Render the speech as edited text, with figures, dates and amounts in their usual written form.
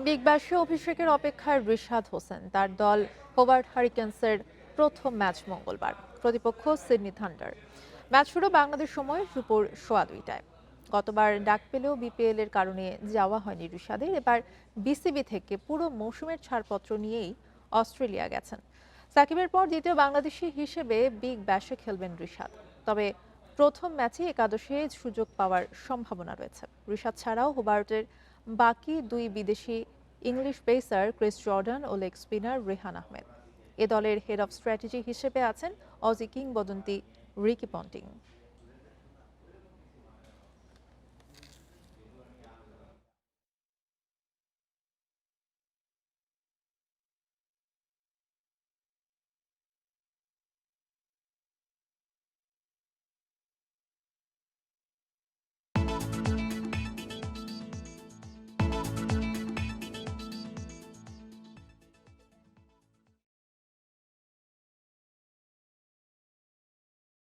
Big ব্যাশে অভিষেকের অপেক্ষায় রিশাদ হোসেন। তার দল হোবার্ট হারিকেন্সের প্রথম ম্যাচ মঙ্গলবার, প্রতিপক্ষ সিডনি থান্ডার। ম্যাচ শুরু বাংলাদেশ সময় দুপুর 2:15টায়। গতবার ডাক পেলেও বিপিএল এর কারণে যাওয়া হয়নি রিশাদের। এবার বিসিবি থেকে পুরো মৌসুমের ছাড়পত্র নিয়েই অস্ট্রেলিয়া গেছেন। সাকিবের পর দ্বিতীয় বাংলাদেশি হিসেবে বিগ ব্যাশে খেলবেন রিশাদ। তবে প্রথম ম্যাচে একাদশে সুযোগ পাওয়ার সম্ভাবনা রয়েছে। রিশাদ ছাড়াও হোবার্টের বাকি দুই বিদেশি ইংলিশ পেসার ক্রিস জর্ডান ও লেগ স্পিনার রেহান আহমেদ। এ দলের হেড অফ স্ট্র্যাটেজি হিসেবে আছেন অজি কিংবদন্তি রিকি পন্টিং।